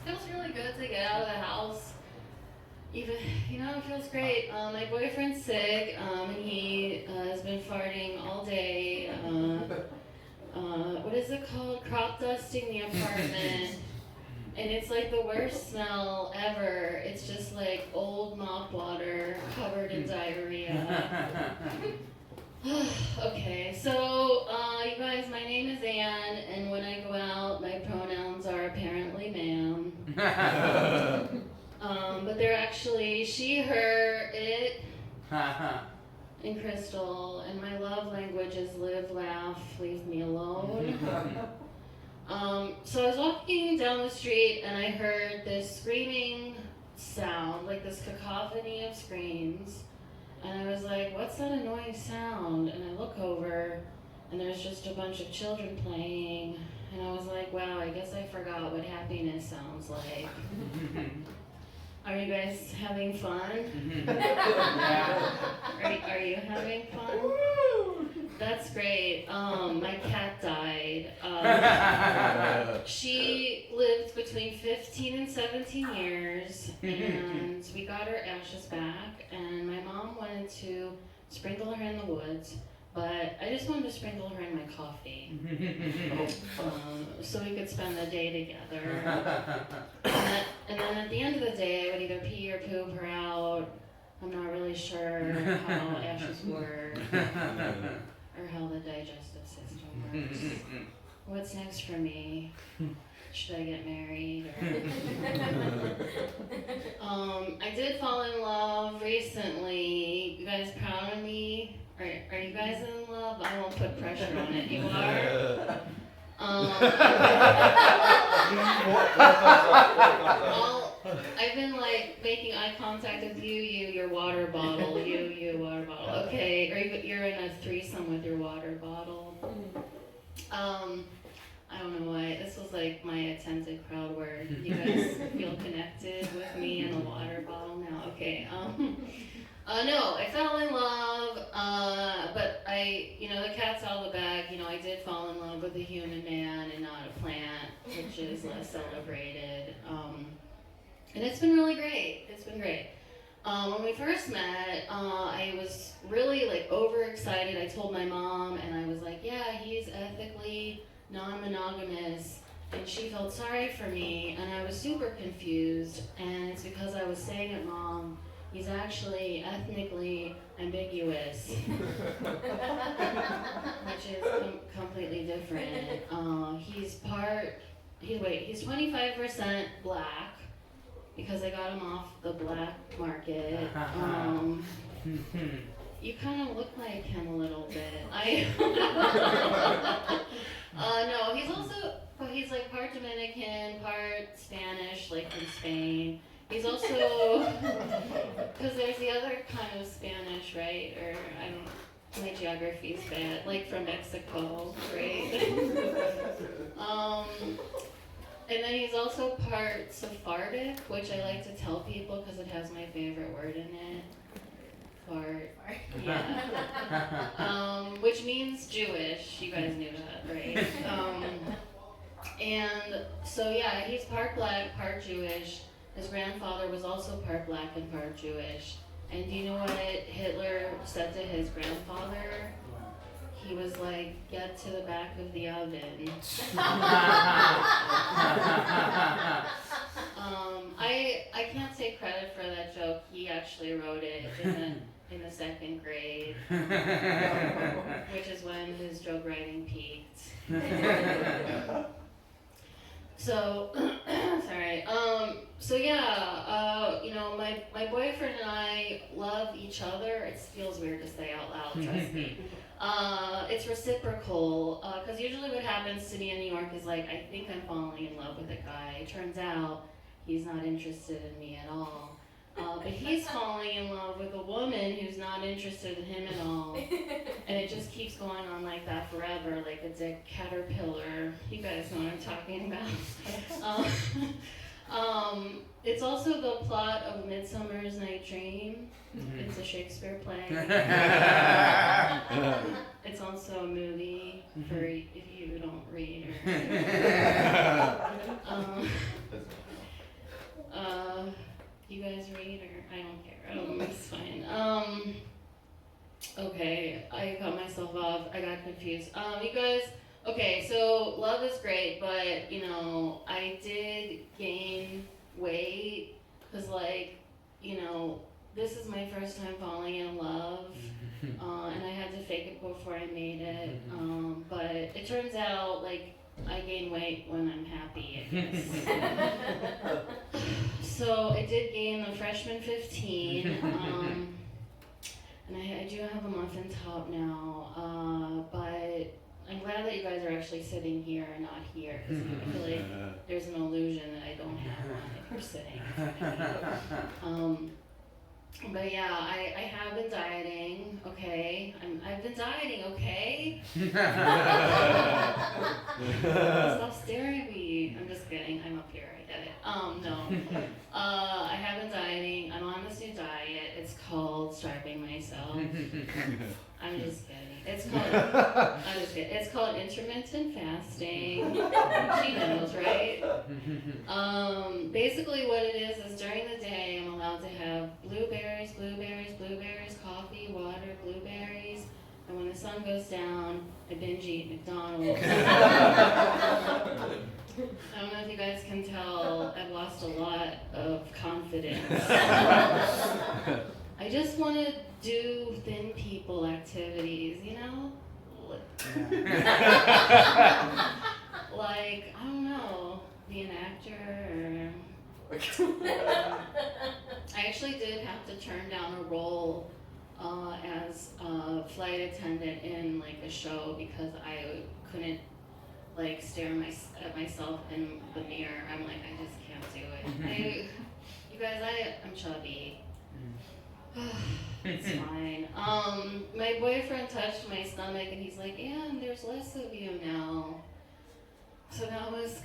Feels really good to get out of the house. Even, it feels great. My boyfriend's sick, and he has been farting all day. What is it called? Crop dusting the apartment. And it's like the worst smell ever. It's just like old mop water covered in diarrhea. Okay, so you guys, my name is Anne, and when I go out, my pronouns are apparently ma'am. But they're actually she, her, it, and Crystal, and my love language is live, laugh, leave me alone. So I was walking down the street and I heard this screaming sound, like this cacophony of screams. And I was like, what's that annoying sound? And I look over and there's just a bunch of children playing. And I was like, wow, I guess I forgot what happiness sounds like. Are you guys having fun? Are you having fun? That's great. My cat died. She lived between 15 and 17 years, and we got her ashes back, and my mom wanted to sprinkle her in the woods, but I just wanted to sprinkle her in my coffee, so we could spend the day together. And then at the end of the day, I would either pee or poop her out. I'm not really sure how ashes work. Or how the digestive system works. What's next for me? Should I get married? I did fall in love recently. You guys proud of me? Are you guys in love? I won't put pressure on it. You are? I've been like making eye contact with you, your water bottle, you, water bottle. Okay, or you're in a threesome with your water bottle. I don't know why. This was like my attempted crowd word. You guys feel connected with me and a water bottle now? Okay. No, I fell in love, but the cat's out of the bag. I did fall in love with a human man and not a plant, which is less celebrated. And it's been really great. It's been great. When we first met, I was really like overexcited. I told my mom, and I was like, yeah, he's ethically non-monogamous. And she felt sorry for me, and I was super confused. And it's because I was saying it wrong. He's actually ethnically ambiguous, which is completely different. He's 25% black, because I got him off the black market. You kind of look like him a little bit. No, he's like part Dominican, part Spanish, like from Spain. He's also, because there's the other kind of Spanish, right? Or my geography's bad, like from Mexico, right? And then he's also part Sephardic, which I like to tell people because it has my favorite word in it. Fart. Yeah. Which means Jewish. You guys knew that, right? And so yeah, he's part black, part Jewish. His grandfather was also part black and part Jewish. And do you know what Hitler said to his grandfather? He was like, get to the back of the oven. I can't take credit for that joke. He actually wrote it in the second grade, which is when his joke writing peaked. So, sorry. So yeah, my boyfriend and I love each other. It feels weird to say out loud, trust me. It's reciprocal, because usually what happens to me in New York is like, I think I'm falling in love with a guy. It turns out he's not interested in me at all. But he's falling in love with a woman who's not interested in him at all. And it just keeps going on like that forever, like a dick caterpillar. You guys know what I'm talking about. It's also the plot of Midsummer's Night Dream. It's a Shakespeare play. It's also a movie for if you don't read or I did gain weight, because like, this is my first time falling in love, and I had to fake it before I made it, but it turns out, like, I gain weight when I'm happy, I guess. So I did gain the freshman 15, and I do have a muffin top now, but I'm glad that you guys are actually sitting here and not here, because I feel like there's an illusion that I don't have one if you're sitting in front of me. But yeah, I have been dieting, okay? I've been dieting, okay? Stop staring at me. I'm just kidding, I'm up here, I get it. No. I have been dieting, I'm on this new diet, it's called Starving Myself. I'm just kidding. It's called intermittent fasting. She knows, right? Basically what it is during the day I'm allowed to have blueberries, coffee, water, blueberries, and when the sun goes down, I binge eat McDonald's. I don't know if you guys can tell, I've lost a lot of confidence. I just want to do thin people activities, like, I don't know, be an actor, or I actually did have to turn down a role as a flight attendant in like a show because I couldn't like stare at myself in the mirror. I'm like, I just can't do it. You guys, I'm chubby. It's fine. My boyfriend touched my stomach and he's like, and there's less of you now. So that was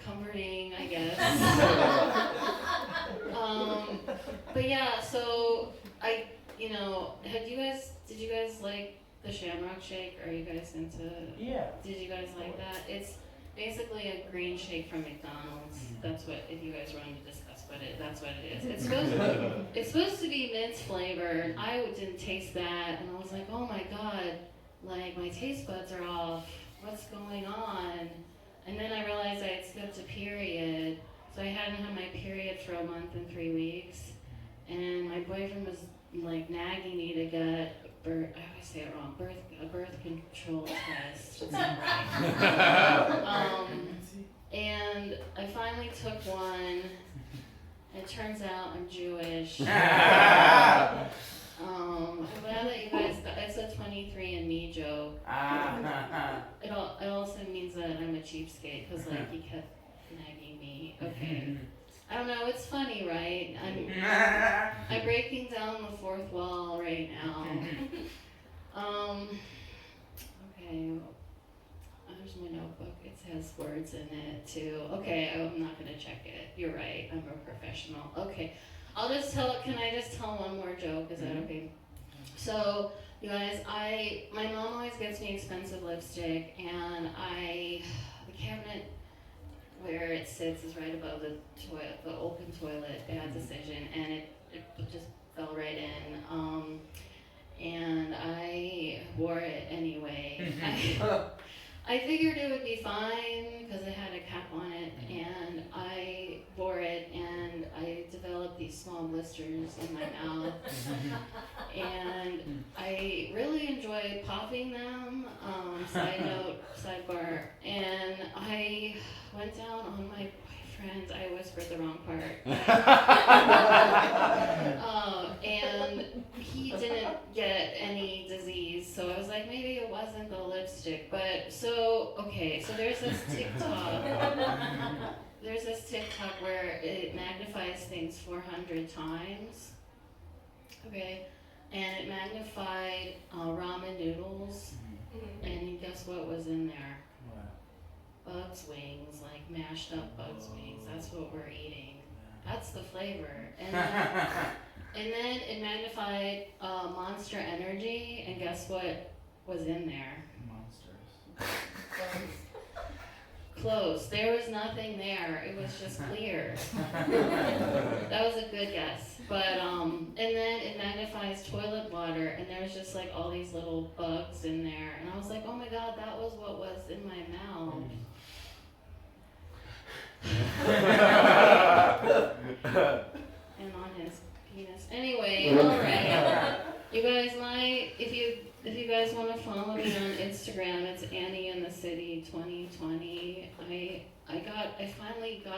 comforting, I guess. But yeah, so did you guys like the Shamrock Shake? Are you guys into? Yeah. Did you guys like that? It's basically a green shake from McDonald's. That's what, if you guys wanted to discuss that's what it is. It's supposed to be mint flavored. I didn't taste that, and I was like, oh my god, like my taste buds are off. What's going on? And then I realized I had skipped a period, so I hadn't had my period for a month and 3 weeks. And my boyfriend was like nagging me to get I always say it wrong, a birth control test. It's not right. And I finally took one. It turns out I'm Jewish. I'm glad that you guys it's a 23andMe joke. It also means that I'm a cheapskate because like he kept nagging me. Okay. I don't know, it's funny, right? I'm breaking down the fourth wall right now. Okay. There's my notebook. It has words in it too. Okay, I'm not gonna check it. You're right. I'm a professional. Okay, can I just tell one more joke? Is that okay? So, you guys, my mom always gets me expensive lipstick, and the cabinet where it sits is right above the toilet, the open toilet. Bad decision, and it just fell right in. And I wore it anyway. I figured it would be fine because it had a cap on it, and I wore it, and I developed these small blisters in my mouth, and I really enjoy popping them, sidebar, and I went down on my boyfriend, I whispered the wrong part, and he didn't get any disease, so I was like, maybe it wasn't the lipstick, but so there's this TikTok where it magnifies things 400 times, okay, and it magnified ramen noodles, and guess what was in there? Bugs wings, like mashed up bugs wings, that's what we're eating, that's the flavor, and then it magnified Monster Energy, and guess what was in there? Monsters. Close. There was nothing there. It was just clear. That was a good guess. But and then it magnifies toilet water, and there's just like all these little bugs in there, and I was like, oh my god, that was what was in my mouth.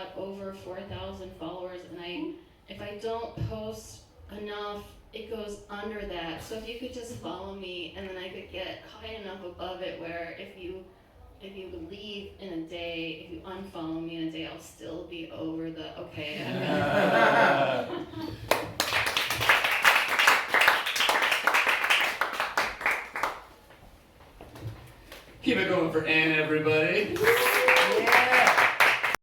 got over 4,000 followers, and if I don't post enough, it goes under that. So if you could just follow me, and then I could get high enough above it where if you leave in a day, if you unfollow me in a day, I'll still be over the okay. Keep it going for Ann, everybody.